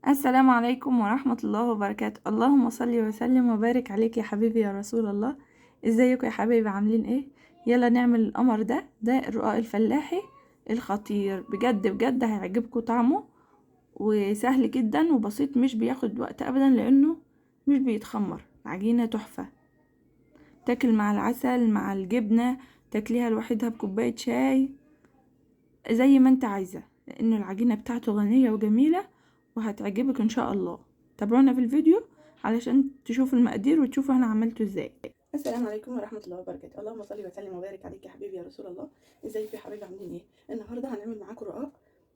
السلام عليكم ورحمة الله وبركاته. اللهم صل وسلم وبارك عليك يا حبيبي يا رسول الله. ازيكم يا حبايبي، عاملين ايه؟ يلا نعمل القمر ده الرقاق الفلاحي الخطير، بجد بجد هيعجبكم طعمه، وسهل جدا وبسيط، مش بياخد وقت ابدا لانه مش بيتخمر. عجينة تحفة، تاكل مع العسل مع الجبنة، تاكليها لوحدها بكوباية شاي، زي ما انت عايزة، لانه العجينة بتاعته غنية وجميلة وهتعجبك ان شاء الله. تابعونا في الفيديو علشان تشوفوا المقادير وتشوفوا انا عملته ازاي. السلام عليكم ورحمة الله وبركاته. اللهم صل وسلم وبارك عليك يا حبيبي يا رسول الله. ازيكم يا حبايبي، عاملين ايه؟ النهارده هنعمل معاكم رقاق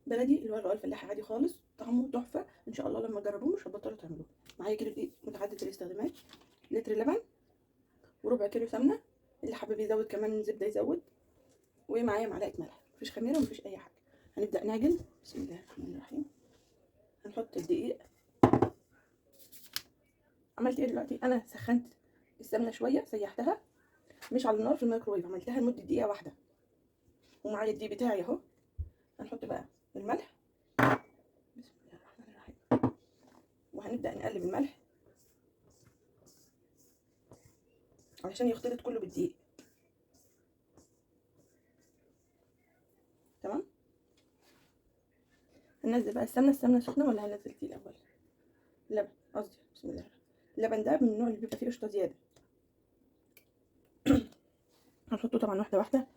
بلدي، اللي هو الرقاق الفلاحي عادي خالص، طعمه تحفة ان شاء الله. لما تجربوه مش هتبطلوا تعملوه. معايا كيلو دقيق متعدد الاستخدامات، لتر لبن، وربع كيلو سمنة، اللي حابب يزود كمان زبدة يزود، ومعايا معلقة ملح، مفيش خميرة ومفيش اي حاجة. هنبدأ نعجن. بسم الله الرحمن الرحيم. هنحط الدقيق. عملت ايه دلوقتي؟ انا سخنت السمنة شوية، سيحتها مش على النار، في الميكروويف، عملتها لمدة دقيقة واحدة. ومعايا الدقيق بتاعي اهو. هنحط بقى الملح. بسم الله الرحمن الرحيم. وهنبدأ نقلب الملح علشان يختلط كله بالدقيق. تمام. هننزل بقى السمنة سخنة ولا هننزل دي الأول؟ اللبن قصدي، بسم الله. اللبن ده من النوع اللي بيبقى فيه قشطة زيادة. هنحطه طبعا واحدة واحدة.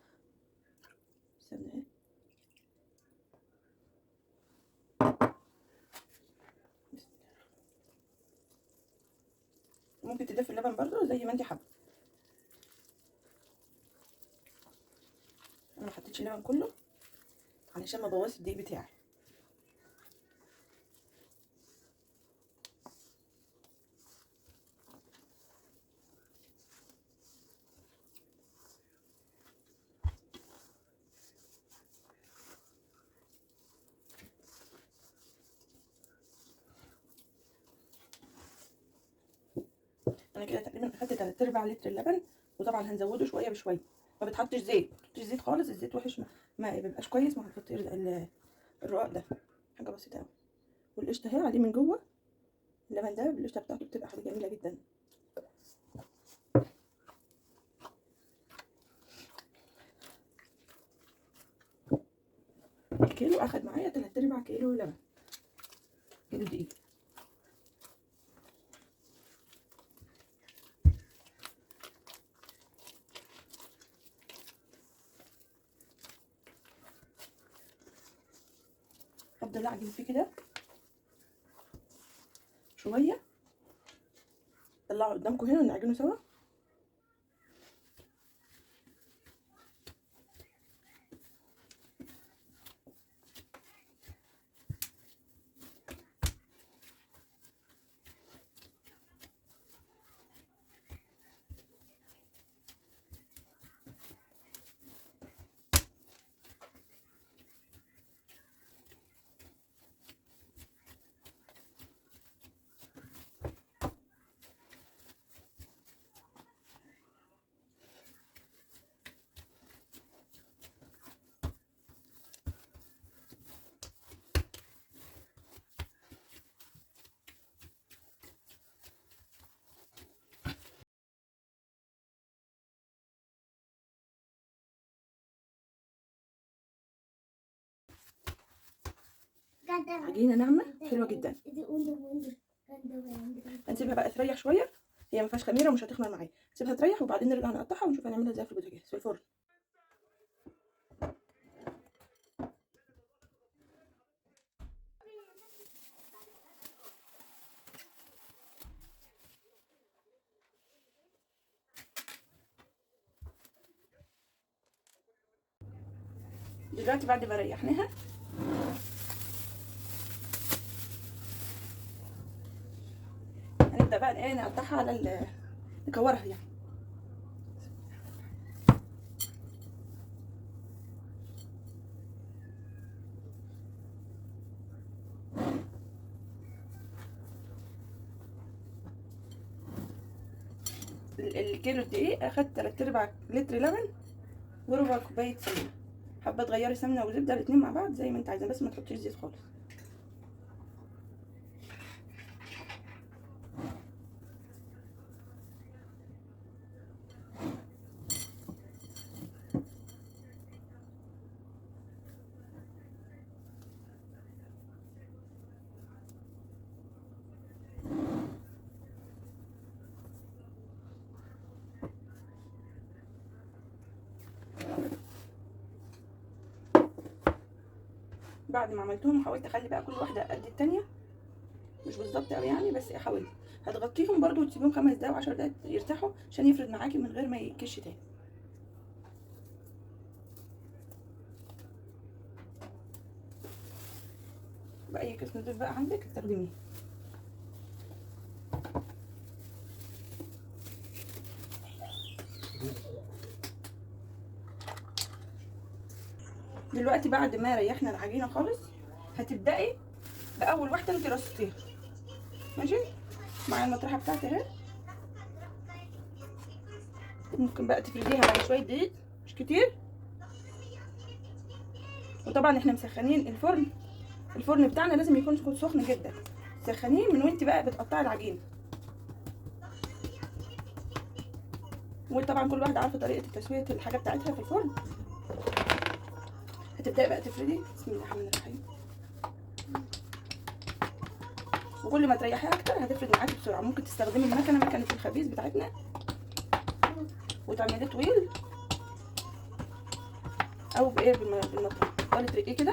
السمنة اهي. ممكن تضيف اللبن برضو زي ما انت حابة. انا ما حطيتش اللبن كله علشان ما بوظش الدقيق بتاعي. انا كده تقريبا اخدت 3/4 لتر اللبن، وطبعا هنزوده شويه بشويه. ما بتحطش زيت، ما بتحطش زيت خالص، الزيت وحش، ما بيبقاش كويس. ما هنحط الرقاق ده حاجه بسيطه قوي. والقشطه اهي عليه من جوه. اللبن ده بالقشطه بتاعته بتبقى حاجه جميله جدا. الكيلو اخد معايا 3/4 كيلو لبن، كيلو دقيق. افضل اعجن فيه كده شويه. طلعه قدامكم هنا ونعجنه سوا. عجينه ناعمه حلوه جدا. هنسيبها بقى تريح شويه. هي ما فيهاش خميره ومش هتخمر معايا. نسيبها تريح وبعدين نرجع نقطعها ونشوف هنعملها ازاي في البوتاجاز في الفرن. دلوقتي بعد ما ريحناها هنبدا بقى ايه، نقطعها على نكورها يعني. الكيلو دقيق اخدت 3/4 لتر لبن وربع كوبايه سمنه. حابه تغيري سمنه وزبده الاتنين مع بعض زي ما انت عايزه، بس ما تحطيش زيت خالص. بعد ما عملتهم حاولت اخلي بقى كل واحده قد التانيه، مش بالظبط قوي يعني، بس حاولت. هتغطيهم برضو وتسيبهم 5 دقايق و10 دقايق يرتاحوا عشان يفرد معاكي من غير ما يكش تاني. باي كيس نضيف بقى عندك استخدميه. دلوقتي بعد ما ريحنا العجينه خالص هتبداي باول واحده انت رصيتيها، ماشي؟ مع المطرحه بتاعتي اهي. ممكن بقى تفرديها على شويه دقيق مش كتير. وطبعا احنا مسخنين الفرن بتاعنا لازم يكون سخن جدا. سخنيه من وانت بقى بتقطعي العجينه. وطبعا كل واحده عارفه طريقه تسويه الحاجه بتاعتها في الفرن. هتبداي بقى تفردي. بسم الله الرحمن الرحيم. وكل ما تريحي اكتر هتفرد معاكي بسرعه. ممكن تستخدمي مكنه الخبيز بتاعتنا وتعمليه طويل، او بايه بالمطرقه تفضلي ترقيه كده.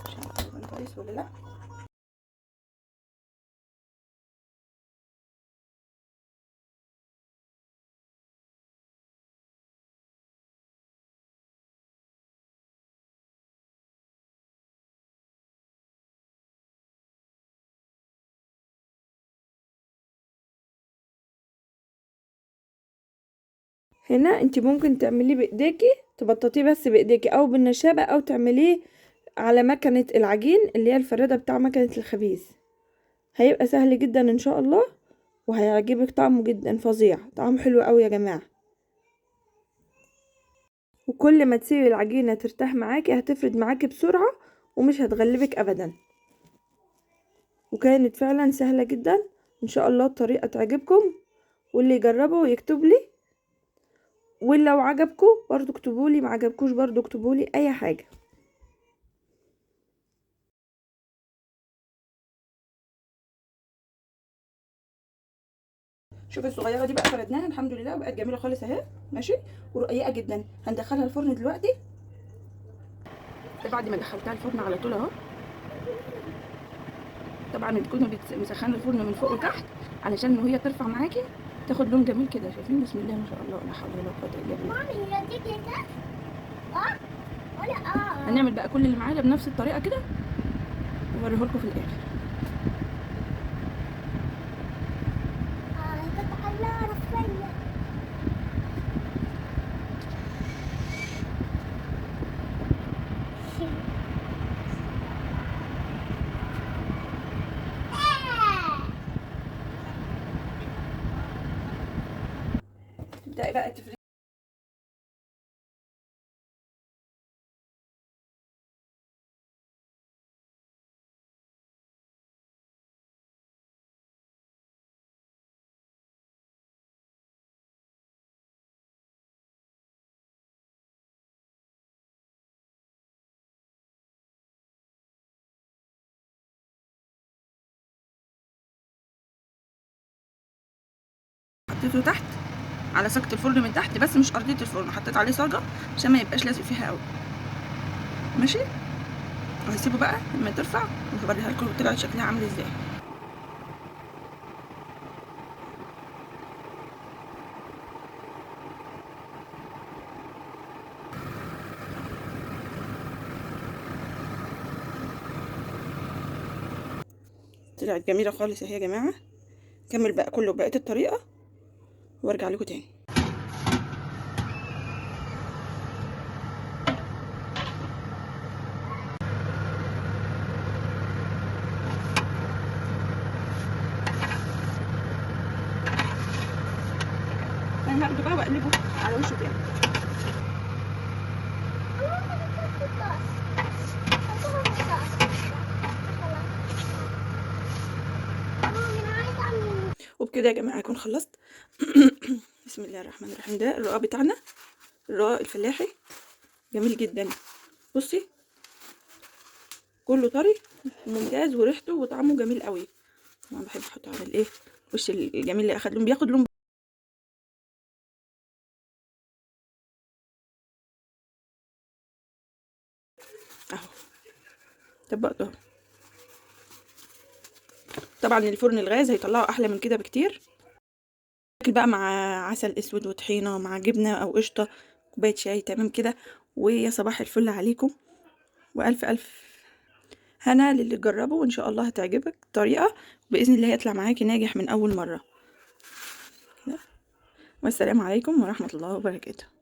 مش عارفه يبقى كويس ولا لا. هنا انت ممكن تعمليه بايديكي، تبططيه بس بايديكي او بالنشابة، او تعمليه على مكنة العجين اللي هي الفرادة بتاع مكنة الخبيز. هيبقى سهل جدا ان شاء الله، وهيعجبك طعمه جدا فظيع. طعمه حلو قوي يا جماعة. وكل ما تسيبي العجينة ترتاح معاكي هتفرد معاكي بسرعة ومش هتغلبك ابدا. وكانت فعلا سهلة جدا. ان شاء الله الطريقة تعجبكم، واللي يجربه يكتب لي. ولو عجبكم برضو اكتبولي، ما عجبكوش برضو اكتبولي اي حاجة. شوفي الصغيره دي بقى فردناها الحمد لله وبقت جميله خالص اهي، ماشي؟ ورقيقه جدا. هندخلها الفرن دلوقتي. بعد ما دخلتها الفرن على طول اهو. طبعا تكوني مسخنه الفرن من فوق وتحت علشان وهي ترفع معاكي تاخد لون جميل كده. شايفين؟ بسم الله ما شاء الله، لا حول ولا قوه الا بالله. مامي هي دي كده؟ ولا هنعمل بقى كل اللي معانا بنفس الطريقه كده واوريه لكم في الاخر. كنت على رفية. تبداي بقى تفردي. حطيته تحت على سقف الفرن من تحت، بس مش ارضيه الفرن. حطيت عليه صاجه عشان ما يبقاش لازق فيها قوي، ماشي؟ وهسيبه بقى لما ترفع وهوريها لكم طلعت شكلها عامل ازاي. طلعت جميله خالص اهي يا جماعه. كمل بقى كله بقيه الطريقه وارجع لكم تاني. انا هاخده بقى واقلبه على وشه تاني. وبكده يا جماعه اكون خلصت. بسم الله الرحمن الرحيم. ده الرقاق بتاعنا، الرقاق الفلاحي جميل جدا. بصي كله طري وممتاز وريحته وطعمه جميل قوي. انا بحب احطه على الايه، وش الجميل اللي اخد لون، بياخد لون طبقته اهو. طبعا الفرن الغاز هيطلعه احلى من كده بكتير. اكل بقى مع عسل اسود وطحينه مع جبنه او قشطه، كوبايه شاي، تمام كده. ويا صباح الفل عليكم، والف الف هنا للي جربه، وان شاء الله هتعجبك الطريقه، باذن الله هيطلع معاكي ناجح من اول مره. والسلام عليكم ورحمه الله وبركاته.